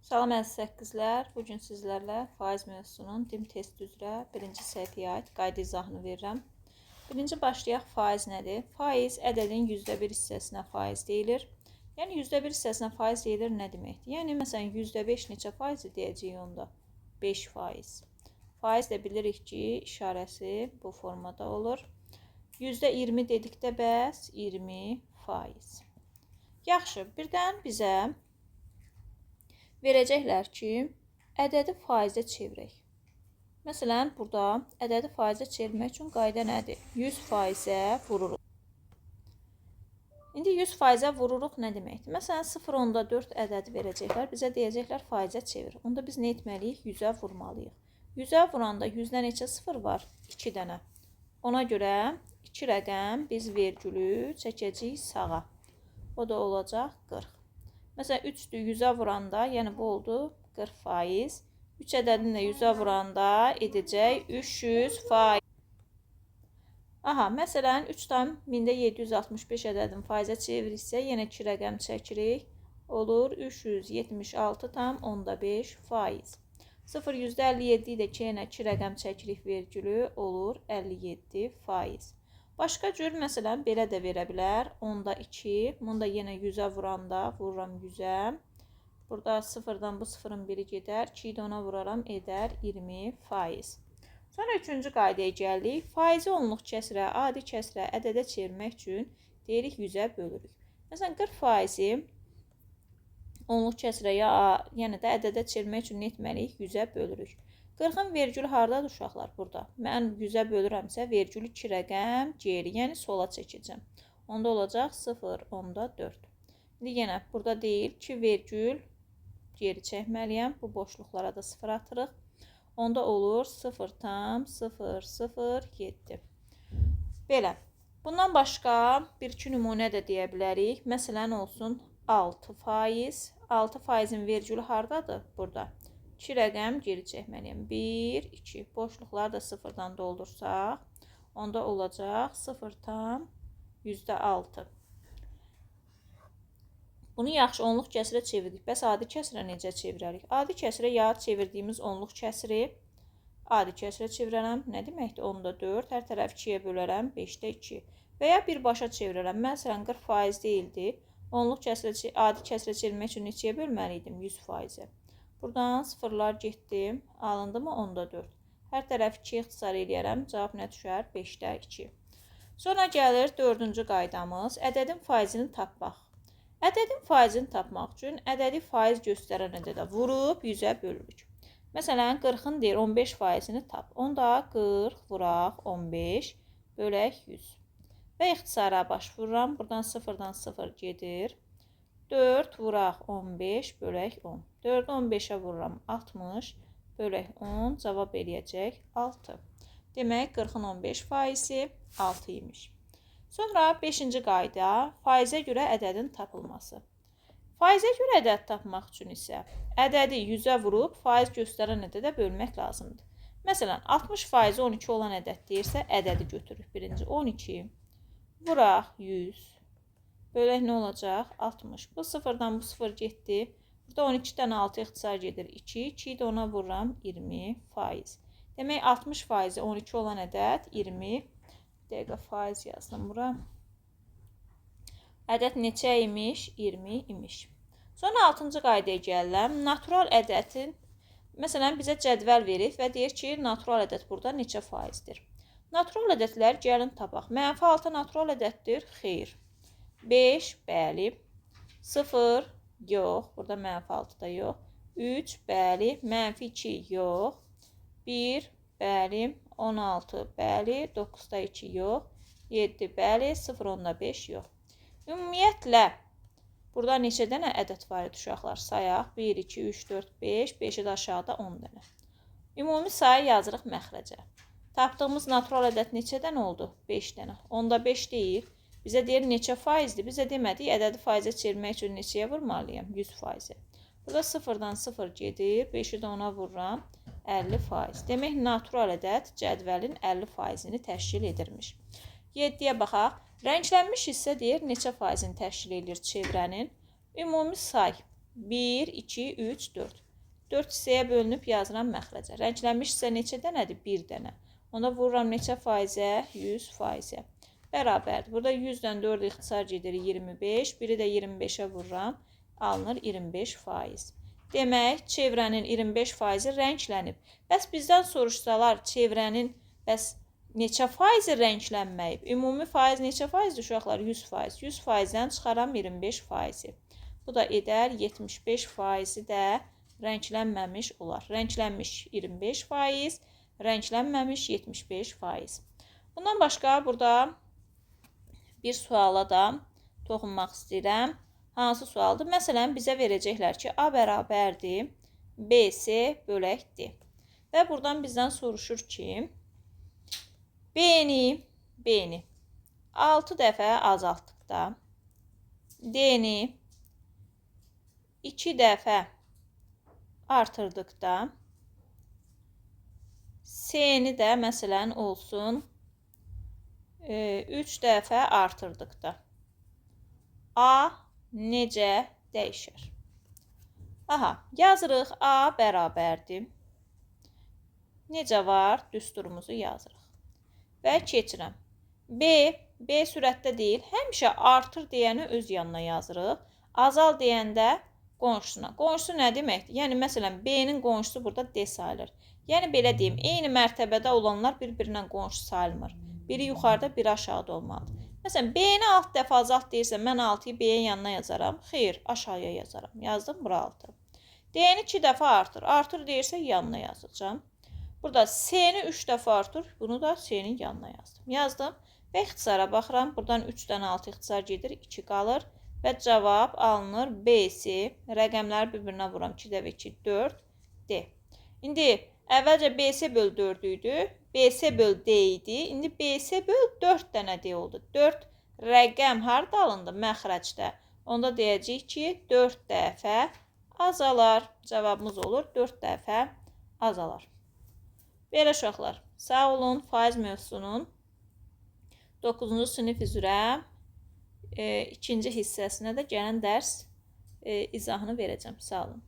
Salam əziz səkkizlər, bugün sizlərlə faiz mövzusunun dim testi üzrə birinci səhifəyə aid qayda izahını verirəm. Birinci başlayaq, faiz nədir? Faiz ədədin %1 hissəsinə faiz deyilir. Yəni %1 hissəsinə faiz deyilir nə deməkdir? Yəni məsələn %5 neçə faizi deyəcəyik onda? 5 faiz. Faiz də bilirik ki, işarəsi bu formada olur. %20 dedikdə bəs 20 faiz. Yaxşı, birdən bizə verəcəklər ki, ədədi faizə çevirək. Məsələn, burada ədədi faizə çevirmək üçün qayda nədir? 100%-ə vururuq. İndi 100%-ə vururuq nə deməkdir? Məsələn, 0.4 ədədi verəcəklər, bizə deyəcəklər faizə çevir. Onda biz nə etməliyik? 100-ə vurmalıyıq. 100-ə vuranda 100-də neçə 0 var? 2 dənə. Ona görə 2 rəqəm biz vergülü çəkəcəyik sağa. O da olacaq 40. Məsələn, 3-dür 100-ə vuranda, yəni bu oldu 40%. 3 ədədini də 100-ə vuranda edəcək 300%. Aha, məsələn, 3 tam 1765 ədədin faizə çeviriksə, yenə 2 rəqəm çəkirik. Olur 376,5%. 0 %57 də ki, yenə 2 rəqəm çəkirik vergülü, olur 57%. Başqa cür, məsələn, belə də verə bilər. 10-2, bunu da yenə 100-ə vuranda, vururam 100-ə. Burada 0-dan bu 0-ın biri gedər, 2-yi də ona vuraram, edər 20%. Sonra üçüncü qaydaya gəlirik. Faizi onluq kəsrə, adi kəsrə, ədədə çevirmək üçün deyirik 100-ə bölürük. Məsələn, 40%-i onluq kəsrə, yəni də ədədə çevirmək üçün nə etməliyik? 100-ə bölürük. 40-ın vergülü haradadır uşaqlar? Burada. Mən 100-ə bölürəmsə, vergülü 2 rəqəm geri, yəni sola çəkəcəm. Onda olacaq 0.4. İndi yenə burada deyil, 2 vergül geri çəkməliyəm. Bu boşluqlara da 0 atırıq. Onda olur 0,007. Belə. Bundan başqa bir-iki nümunə də deyə bilərik. Məsələn, olsun 6%. 6%-in vergülü haradadır? Burada. 2 rəqəm geri çəkməliyəm. 1, 2. Boşluqları da 0-dan doldursaq, onda olacaq 0,6. Bunu yaxşı onluq kəsrə çevirdik. Bəs adi kəsrə necə çevirərik? Adi kəsrə ya çevirdiyimiz onluq kəsri adi kəsrə çevirərəm. Nə deməkdir? 10-4. Hər tərəf 2-yə bölərəm. 5-də 2. Və ya birbaşa çevirərəm. Məsələn, 40% deyildi. Onluq kəsrə, adi kəsrə çevirmək üçün neçəyə bölməliydim? 100%-ə. Buradan sıfırlar getdi. Alındı mı? 10-4. Hər tərəf 2 ixtisar eləyərəm. Cavab nə düşər? 5-də 2. Sonra gəlir 4-cü qaydamız. Ədədin faizini tapmaq. Ədədin faizini tapmaq üçün ədədi faiz göstərən ədədə vurub 100-ə bölürük. Məsələn, 40-ın deyir 15%-ni tap. Onda 40 vuraq 15 bölək 100. Və ixtisara baş vururam. Buradan 0-dan 0 gedir. 4 vuraq 15 bölək 10. 4-ü 15-ə vururam 60 bölək 10. Cavab eləyəcək 6. Demək 40-ın 15%-i 6 imiş. Sonra 5-ci qayda faizə görə ədədin tapılması. Faizə görə ədəd tapmaq üçün isə ədədi 100-ə vurub faiz göstərən ədədə bölmək lazımdır. Məsələn, 60% 12 olan ədəd deyirsə ədədi götürürük. Birinci 12 vuraq 100 bölək nə olacaq? 60. Bu 0-dan bu 0 getdi. Burada 12-dən 6 ixtisar gedir 2. 2-yi də ona vururam 20%. Demək 60%-i 12 olan ədəd 20. Dəqiqə faiz yazdım bura. Ədəd neçə imiş? 20 imiş. Sonra 6-cı qaydaya gəlirəm. Natural ədədin, məsələn, bizə cədvəl verir və deyir ki, natural ədəd burada neçə faizdir? Natural ədədlər gəlin tapaq. -6 natural ədəddir? Xeyr. 5, bəli. 0, yox. Burada -6 da yox. 3, bəli. -2, yox. 1, bəli. 16, bəli. 9-da 2, yox. 7, bəli. 0,5, yox. Ümumiyyətlə, burada neçə dənə ədəd var idi uşaqlar? Sayaq. 1, 2, 3, 4, 5. 5-i də aşağıda 10 dənə. Ümumi sayı yazırıq məxrəcə. Tapdığımız natural ədəd neçə dənə oldu? 5 dənə. 10-5 deyil. Bizə deyir neçə faizdir? Bizə demədik, ədədi faizə çevirmək üçün neçəyə vurmalıyam? 100%. Burada 0-dan 0 gedir. 5-i də ona vururam. 50%. Demək, natural ədəd cədvəlin 50%-ni təşkil edirmiş. 7-yə baxaq. Rənglənmiş hissə deyir neçə faizini təşkil edir çevrənin? Ümumi say 1, 2, 3, 4. 4 hissəyə bölünüb yazıram məxrəcə. Rənglənmiş hissə neçə dənədir? 1 dənə. Onda vururam neçə faizə? 100%. Bərabərdir. Burada 100-dən 4 ixtisar gedir 25. Biri də 25-ə vururam. Alınır 25%. Demək, çevrənin 25%-i rənglənib. Bəs bizdən soruşsalar, çevrənin neçə faizi rənglənməyib? Ümumi faiz neçə faizdir uşaqlar? 100%. 100%-dən çıxaram 25%. Bu da edər 75%-i də rənglənməmiş olar. Rənglənmiş 25%, rənglənməmiş 75%. Bundan başqa burada bir suala da toxunmaq istəyirəm. Hansı sualdır? Məsələn, bizə verəcəklər ki, A bərabərdir, BC bölək D. Və buradan bizdən soruşur ki, B-ni 6 dəfə azaltdıqda, D-ni 2 dəfə artırdıqda, C-ni də məsələn olsun 3 dəfə artırdıqda A necə dəyişər? Aha, yazırıq A bərabərdir. Necə var? Düsturumuzu yazırıq. Və keçirəm. B sürətdə deyil. Həmişə artır deyəni öz yanına yazırıq. Azal deyəndə qonşusuna. Qonşusu nə deməkdir? Yəni, məsələn, B-nin qonşusu burada D sayılır. Yəni, belə deyim, eyni mərtəbədə olanlar bir-birindən qonşu sayılmır. Biri yuxarıda, biri aşağıda olmalıdır. Məsələn, B-ni 6 dəfə azalt deyirsə, mən 6-yı B-nin yanına yazaram. Xeyr, aşağıya yazaram. Yazdım, bura 6. D-ni 2 dəfə artır. Artır deyirsə, yanına yazacağım. Burada C-ni 3 dəfə artır. Bunu da C-nin yanına yazdım. Yazdım və ixtisara baxıram. Buradan 3-dən 6 ixtisar gedir, 2 qalır. Və cavab alınır BC. Rəqəmləri bir-birinə vuram. 2 dəfə 2, 4, D. İndi əvvəlcə BC böl 4 idi. BC böl D idi. İndi BC böl 4 dənə D oldu. 4 rəqəm harada alındı? Məxrəcdə. Onda deyəcəyik ki, 4 dəfə azalar. Cavabımız olur 4 dəfə azalar. Belə uşaqlar, sağ olun, faiz mövzusunun 9-cu sinif üzrə ikinci hissəsinə də gələn dərs izahını verəcəm. Sağ olun.